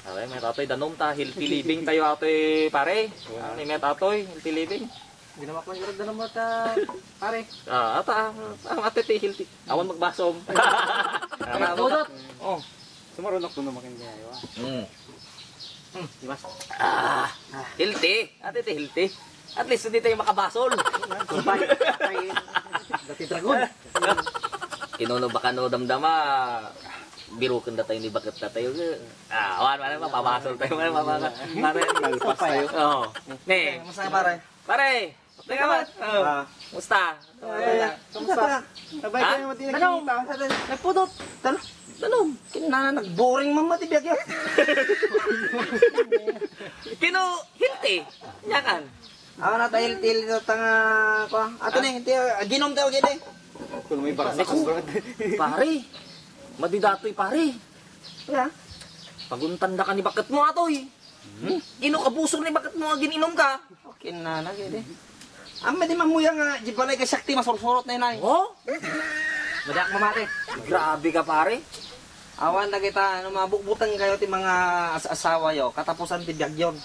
Ay, may tatoy danom ta, healthy living tayo atoy pare. Ano may tatoy, healthy living. Ginawa ko yung danom at pare. Ata, ang ate healthy. Awan magbasom. Budot. Oh. Sumarunok ko naman kanya ayo. Dimas. Healthy. Ate healthy. At least hindi tayo makabasol. Kumpay. Dati dragon. Kinuno baka no damdama. Biro kanda tayo ni bakit na tayo. Awan man mapabasol tayo man mama. Nalpas tayo. Oh. Ne, Masaya pare. pare. Teka ba? Musta? Kamusta? Sabay kayo mati Danom. nakikita. Nagpudot. Danom. Kinana nag-boring man matibiyag yun. Kino healthy. Nyakan. Ako na tayo til tanga ko. Ato ni ginom tayo gid. Kung may barasa Naku. ko. Pare. Madidatoy pare. Ya. Paguntanda ka ni bakit mo atoy. Ino kabusog ni bakit mo gininom ka? Kinana gid. Amma di mamuya nga di balay ka sakti masursurot na inay. Oh, Madak mamate. grabe ka pare. Awan na kita ano mabukbutan kayo ti mga asawa yo katapusan ti biyag yon.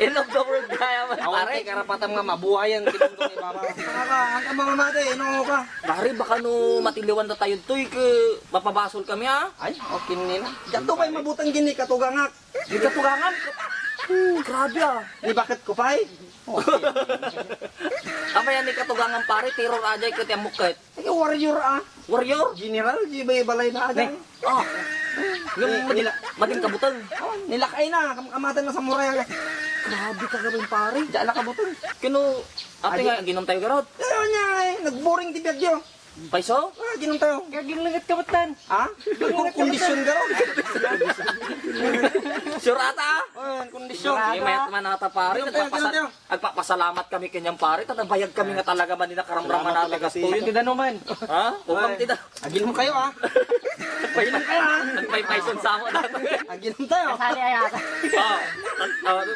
End of the world kaya man Awan pare. ti karapatan nga mabuhayan tinungtong ni baba. Saka ang mga mamate ino ka. Pare baka no matiliwan na tayo toy ke mapabasol kami ha. Ay, okay nila. Dato pa'y mabutang gini katugangak. Di ka tugangan. Grabe ah. Ni bakit ko pa'y? Ama yan ni katugangan pare, terror ajay ka tiyang mukit. Ay, warrior ah. Warrior. General, di ba balay na agay? Ah. Yung mading kabutang. Oh, nilakay na, kamatan na sa muray. Grabe ka gawin pare. Diyan na kabuton. Kino, ate nga, ginom tayo garot. Ayaw niya eh, nag-boring ti Biagyo. Paiso? Ah, ginom tayo. Kaya ginlangat kabutan. Ha? Kondisyon garo. Sure ata? Oh, kondisyon. Sige, mayat man nata pare. Ganun tayo. Agpapasalamat kami kanyang pare. Tatabayag kami nga talaga man nila karamdaman natin talaga si- gastuin. Tidak naman. Ha? Kung tida. Agil mo kayo ah. Painom kayo ha? Nagpay-paison sa mo natin. Aginom tayo. Kasali ayata.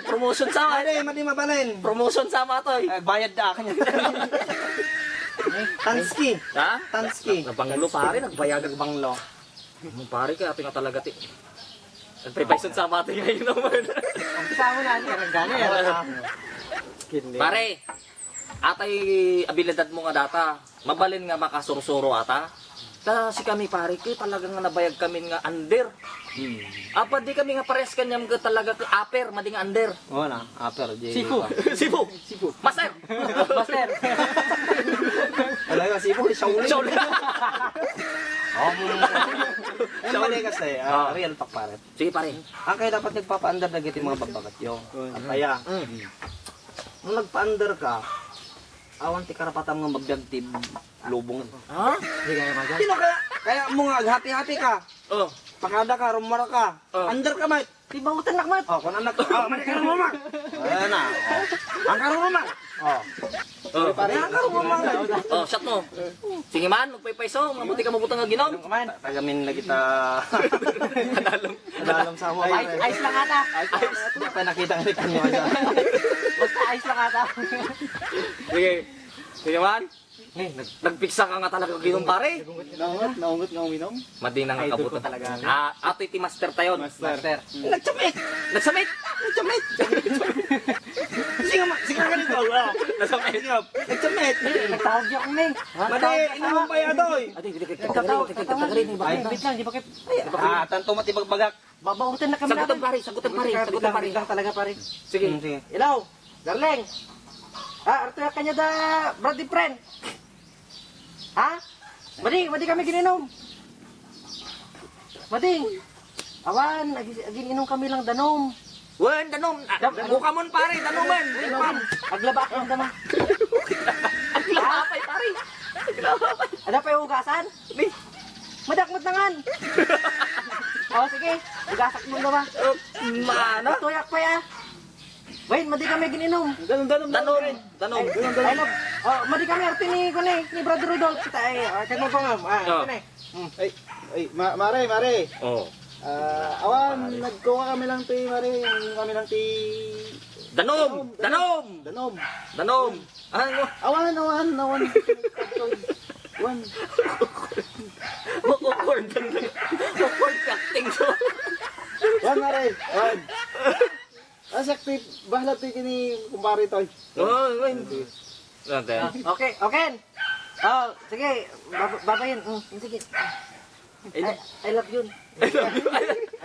Promotion sa Ade, madi mabalin. Promotion sa mo to. Bayad da kanya. Tanski. Ha? Tanski. Nabanglo pare, nagbayag ang banglo. Pare ka, ating nga talaga ti. Nagpay-paison sa mo ating ngayon naman. Kasama na niya. Gana yan. Pare, atay abilidad mo nga data. Mabalin nga makasursuro ata. Kasi kami pare ko talagang nga nabayag kami nga under. Apa di kami nga pares kanyam nga talaga ka upper, mading under. Oo na, upper. Sifu. Sifu. Sifu. Master. Master. Talaga, sifu. Shaolin. Shaolin. Ano mali kasi, real talk pare. Sige pare. Ang kayo dapat nagpapa-under na yung mga babagat yun. At kaya, nung nagpa-under ka, awan ti karapatan nga mabiyag ti lubong. Ha? Hindi kaya magag. Sino kaya? Kaya mo nga, happy-happy ka. Oh. Pakada ka, rumara ka. Under ka, mate. Di ba utan nakmat? Oh, kung anak ka, mali ka rumama. Ayan na. Ang karumama. Oh. Oh. Pare, ang karumama. Oh, shot mo. Sige man, magpay-paiso, mabuti ka mabutang nga ginom. Kumain. Tagamin na kita. Adalam sa mo. Ice lang ata. Hindi pa nakita nga ni kanyo aja. Basta ice lang ata. Sige. Sige man. Nagpiksa ka nga talaga ginom pare. Naungot nga uminom. Mading nga Idol ko kabutan. talaga. Ato iti master tayo. Master. Nagchamit. Nagsamit. Nagchamit. Sige nga ganito. Nagsamit. Nagchamit. Nagtawag yung ming. Madi, inuman pa yata oy. Adi, kagrin ni bakit? Bit lang, di ba kaya? Tanto matibag-bagak. Babautan na kami Sagutan natin. pare, sagutan pare, sagutan pare. Lang talaga pare. Sige. Sige. Ilaw, darling. Arto ya kanya da brother friend. Ha? Madi kami gininom. Mading. Awan, agininom kami lang danom. Wen, danom. Bukamon pare, danoman. Danom. Aglaba ang dama. Aglapay pare. Aglapay. Ada pa yung ugasan? Ni. Madakmat nangan. Oh, sige. Ugasak mo na ba? Mana? Tuyak pa ya. Wait, madi kami gininom. Danom. Ay, love. Oh, madi kami arti ni Brother Rudolph. Kita ay, kag mo pangam. Kani. Ay, mare. Oh. Awan, nagkuha kami lang ti, mare. Kami lang ti... Danom. Danom. Ano? Awan. Awkward acting so. Wan na rin. Wan. Sakti, bahala tayo kini kumpare to. Oh, Nante. Okay, okay. Oh, sige, babayin. Sige. I love you.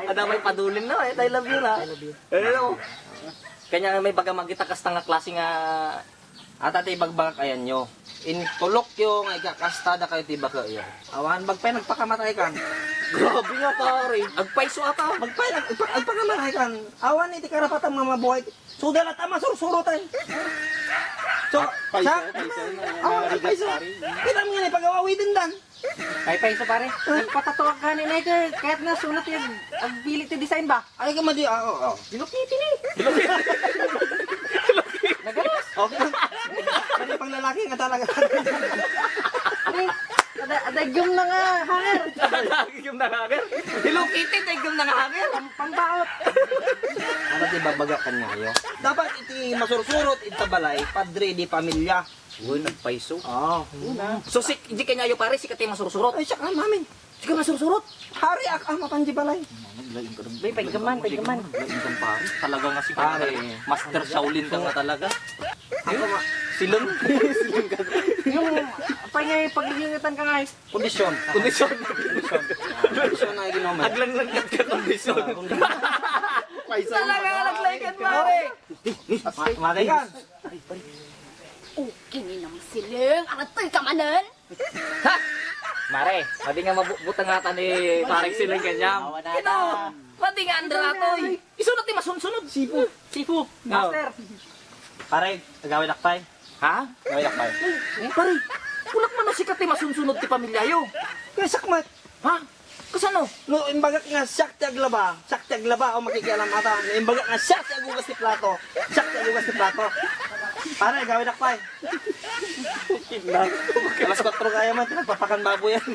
Ada may padulin na I love you na. I love you. Ano? Kanya may baga magitakas nga klase nga Ata ti bagbagak ayan nyo. In tulok yung ay kakastada kayo ti baka iyo. Awan bagpay nagpakamatay kan. grabe nga pare. Agpaiso ata. Agpakamatay kan. Awan iti karapatan mga mabuhay. Sudal at ama sursuro tayo. So, sa? Awan agpaiso. Kita mo nga ipagawawi din dan. Pay so pare. Nagpatatuwag ka ni Nike kahit na sunat yung ability to design ba? Ay ka madi. Oo. Dilukiti ni. Nagalas. Okay. Pwede pang lalaki nga talaga. Ada gum na nga hanger. Dagim na hanger. Hello Kitty, dagim na hanger. Pambaot. Ano ti babagakan nga iyo? Dapat iti masursurot iti balay padre di pamilya. Uy, nagpaiso. Oo. So si di kanya yo pare si kati masursurot. Ay siya ka mamin. Si ka masursurot. Hari ak mapanji balay. Bay, paggaman. Pare, talaga nga si Pare. Master Shaolin ka nga talaga. Ako ma Silon. Yung paglingatan ka nga eh. kondisyon. Kondisyon. Kondisyon na ginomen. Aglang-lang ka kondisyon. Talaga nga naglaykan pare. Matay kan. Kini naman siling, aratoy ka manan. Ha! Mare, madi nga mabutang ata ni pareng silang kanyam. Ito, madi nga andratoy. Isunod ti masunsunod. Sifu. Master. Pare, gawin akpay. Ha? Gawin akpay. Pare, kulak man no si kati masunsunod ti pamilyayo. Kaya sakmat. Ha? Kasano? No, imbagak nga siyak ti aglaba o makikialam ata. Imbagak nga siyak ti agugas ti plato. Siyak ti agugas ti plato. Pare, gawin akpay. Alas 4 kaya man, tinagpapakan baboy yan.